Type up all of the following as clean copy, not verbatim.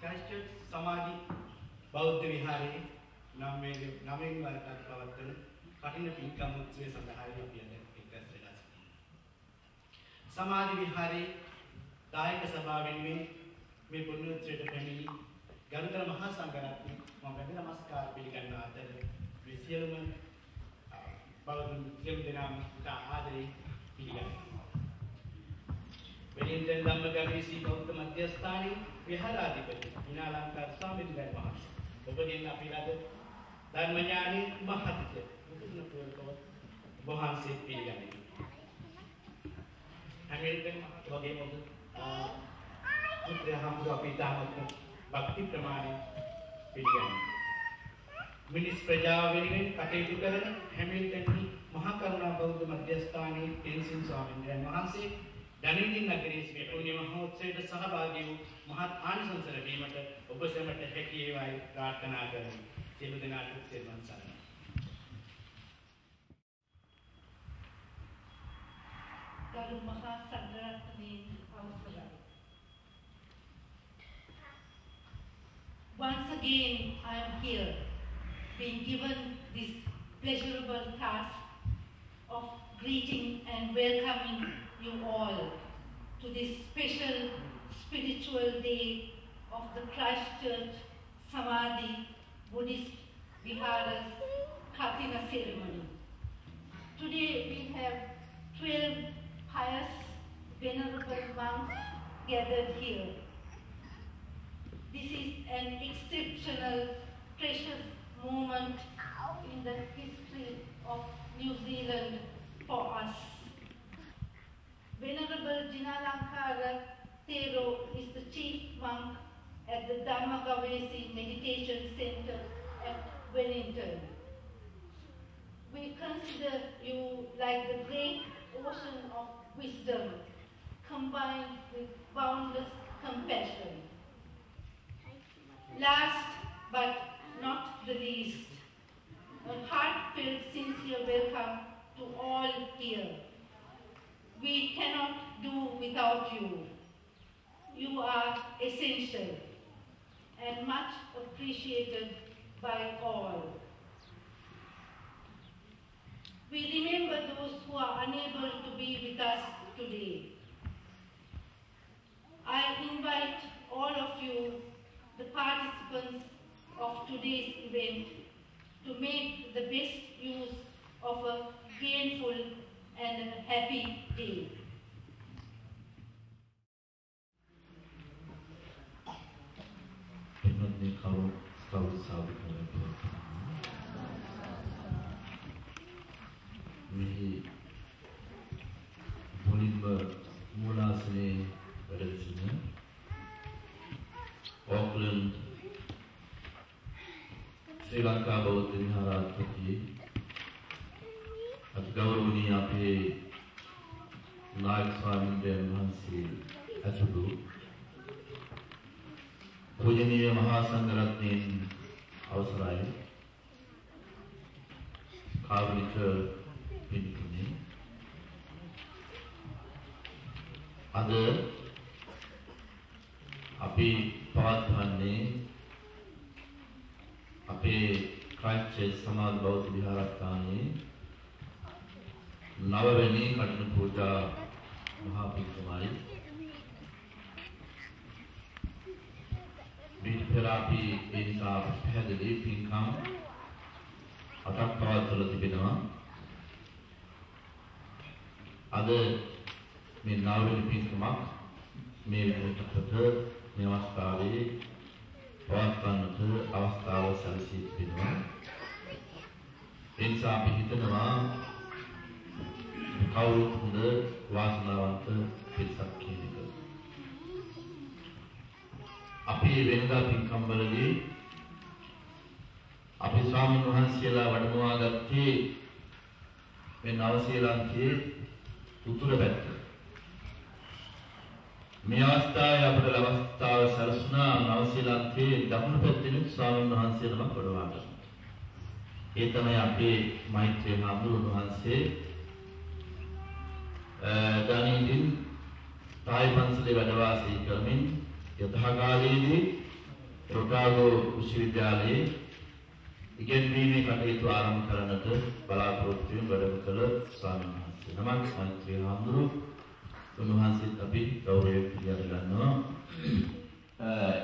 ක්‍රයිස්ට්චර්ච් සමාධි බෞද්ධ විහාරයේ නවයෙන් වරකට පවත්වන කටින පින්කම් උත්සවය සඳහායි අපි අද එක්රැස් වෙලා සිටින්නේ. සමාධි විහාරයේ දායක සභාවෙන් මේ පුණ්‍ය උත්සවයට පැමිණි ගරුතර මහා සංඝරත්නය මම වැඳ නමස්කාර පිළිගන්නා අතර මේ සියලුම බෞද්ධ සියලු දෙනාම ආදරේ පිළිගන්නවා. වෙලින්ටන් ධම්මගමී බෞද්ධ මධ්‍යස්ථානයේ විහාරාධිපති විනාලංකාර ස්වාමීන් වහන්සේ ඔබගෙන් අපි අද ධර්මඥානී මහත්ය මුතුන් පුරකව වහන්සේ පිළිගන්නේ. හැමිල්ටන් වගේ මොකද මුත්‍රාහම්බු අපි තාමත් භක්ති ප්‍රමාණය පිළිගන්නේ. මිනිස් ප්‍රජාව වෙනුවෙන් කටයුතු කරන හැමිල්ටන් මහා කරුණා බෞද්ධ මධ්‍යස්ථානයේ තෙන්සින් ස්වාමීන් වහන්සේ ධනෙනින් නගරයේ මේ පුණ්‍ය මහෝත්සවයට සහභාගී වූ මහත් ආනිසංස ලැබීමට ඔබ සැමට හැකි වේවායි ප්‍රාර්ථනා කරමි. සියලු දෙනාට සේවන සරණයි. ගරු මහා සංඝරත්නයේ අවසරයි. Once again I am here being given this pleasurable task of greeting and welcoming you all to this special spiritual day of the Christchurch Samadhi Buddhist Vihara's Katina ceremony. Today we have 12 pious venerable monks gathered here. This is an exceptional, precious moment in the history of New Zealand for us. Venerable Jinalankara Thero is the chief monk at the Dhammagawesi Meditation Center at Wellington. We consider you like the great ocean of wisdom combined with boundless compassion. Last but not the least, a heartfelt sincere welcome to all here. We cannot do without you. You are essential and much appreciated by all. We remember those who are unable to be with us today. I invite all of you, the participants of today's event, to make the best use of a gainful and a happy day. මෙහි මුලින්ම මූලාසනයේ වැඩ සිටින Auckland ශ්‍රී ලංකා බෞද්ධ විහාරාධිපති අතිගෞරවනීය අපේ නායක ස්වාමීන් වහන්සේ ඇතුළු පූජනීය මහා සංඝරත්නයන් අවසරයි කාරුණික පින්තුනි අද අපි පවත්වන්නේ අපේ ක්‍රයිස්ට්චර්ච් සමාධි බෞද්ධ විහාරස්ථානයේ නවවෙනි කඨින පූජා මහා පින්කමයි. මේ තෙරාපි ඒ නිසා පැහැදිලි පින්කම් අටක් පවත්වලා තිබෙනවා. අද මේ නවවෙනි පින්කමක් මේ වෙනකොට මේ අවස්ථාවේ පවත්වන්නට අවස්ථාව සැලසී තිබෙනවා. ඒ නිසා අපි හිතනවා කවුරුත් හොඳ වාසනාවන්ත පිරිසක් කියන එක. අපි වෙනදා පින්කම් වලදී අපි ස්වාමීන් වහන්සේලා වඩමවා ගත්තේ මේ නව ශ්‍රී උතුර පැත්ත. මේ අවස්ථාවේ අපට අවස්ථාව සැලසුණා නව ශ්‍රී දකුණු පැත්තේ ස්වාමීන් වහන්සේලා වඩවා ගන්න. ඒ තමයි අපේ මෛත්‍රී මහමුදුන් වහන්සේ ධනින්දින් තායි පන්සලේ වැඩ වාසය කරමින් යථා කාලයේදී රොටාගෝ විශ්වවිද්‍යාලයේ ඉගෙනීමේ කටයුතු ආරම්භ කරන්නට බලාපොරොත්තු වෙන වැඩම කළ ස්වාමීන් වහන්සේ නමක් මෛත්‍රී හාමුදුරුවෝ උන්වහන්සේත් අපි ගෞරවයෙන් පිළිගන්නවා.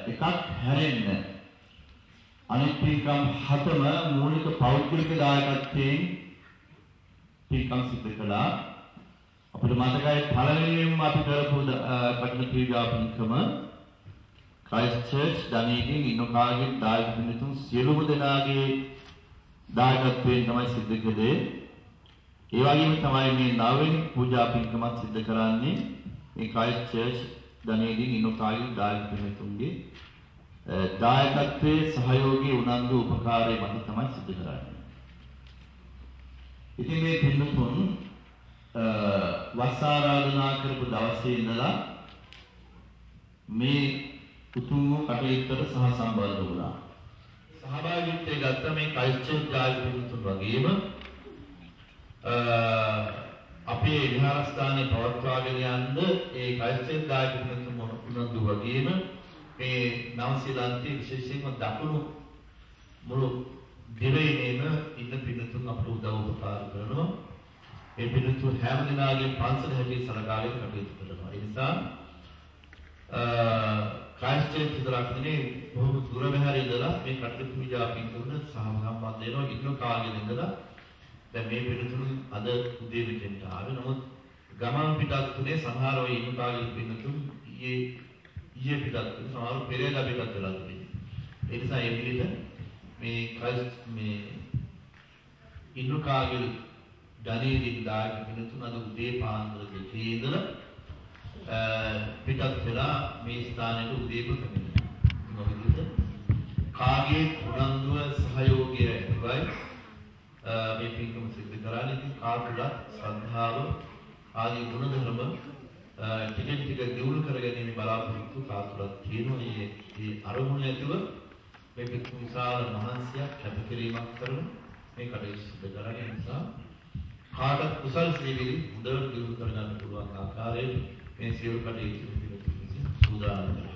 එකක් හැරෙන්න අනිත් පින්කම් හතම මූලික පෞද්ගලික දායකත්වයෙන් පින්කම් සිදු කළා. අපිට මතකයි පළවෙනියෙන්ම අපි කරපු කටයුතු පූජා පින්කම ක්‍රයිස්ට් චර්ච් දනීගෙන් ඉන්නකාගේ දායක පින්තුන් සියලුම දෙනාගේ දායකත්වයෙන් තමයි සිදු කළේ. ඒ වගේම තමයි මේ නවවෙනි පූජා පින්කමත් සිදු කරන්නේ මේ ක්‍රයිස්ට් චර්ච් දනීගෙන් ඉන්නකාගේ දායක පින්තුන්ගේ දායකත්වයේ සහයෝගී උනන්දු උපකාරය මත තමයි සිදු කරන්නේ. ඉතින් මේ පින්තුන් වස් ආරාධනා කරපු දවසේ ඉඳලා මේ උතුම් කටයුත්තට සහ සම්බන්ධ වුණා. සහභාගීත්වයේ ගත්ත මේ ක්‍රයිස්ට් දායක පින්තුන් වගේම අපේ විහාරස්ථානයේ පවත්වාගෙන යන්න ඒ ක්‍රයිස්ට් දායක පින්තුන් උනන්දු වගේම මේ නවසීලන්තයේ විශේෂයෙන්ම දකුණු මුළු දිවයිනේම ඉන්න පින්තුන් අපට උදව් උපකාර කරනවා. මේ පින්තුන් හැම දිනාගේ පන්සල හැටි සලකාගෙන කටයුතු කරනවා. ඒ නිසා ක්‍රයිස්ට් චර්ච් විතරක් නෙවෙයි බොහෝ දුර බැහැර ඉඳලා මේ කටයුතු පූජා පින්කමට සහභාගී වෙනවා. ඉන්න කාලෙ ඉඳලා දැන් මේ පින්තුන් අද උදේ විදිහට ආවේ. නමුත් ගමන් පිටත් තුනේ සමහර වෙයි ඉන්න කාලෙ පින්තුන් ඊයේ පිටත් සමහර පෙරේදා පිටත් වෙලා තිබෙනවා. ඒ නිසා මේ විදිහට මේ ක්‍රයිස්ට් මේ ඉන්නුකාගල් දනීදින් දායක පින්තුන් අද උදේ පාන්දර දෙකේ ඉඳලා පිටත් වෙලා මේ ස්ථානයට උදේම පැමිණෙනවා. මොකද කාගේ උනන්දුව සහයෝගය ඇතිවයි මේ පින්කම සිදු කරන්නේ. ඉතින් කාටද ශ්‍රද්ධාව ආදී ගුණ ධර්ම ටික දියුණු කරගැනීමේ බලාපොරොත්තු කාටවත් තියෙනවා. මේ අරමුණ ඇතුව මේ පින්කම විශාල මහන්සියක් කැපකිරීමක් කරන මේ කටයුතු සිදු කරන්නේ. නිසා කාටත් කුසල් සීවිලි හොඳට දියුණු කරගන්න පුළුවන් ආකාරයෙන් මේ සියලු කටයුතු සූදානම් වෙනවා.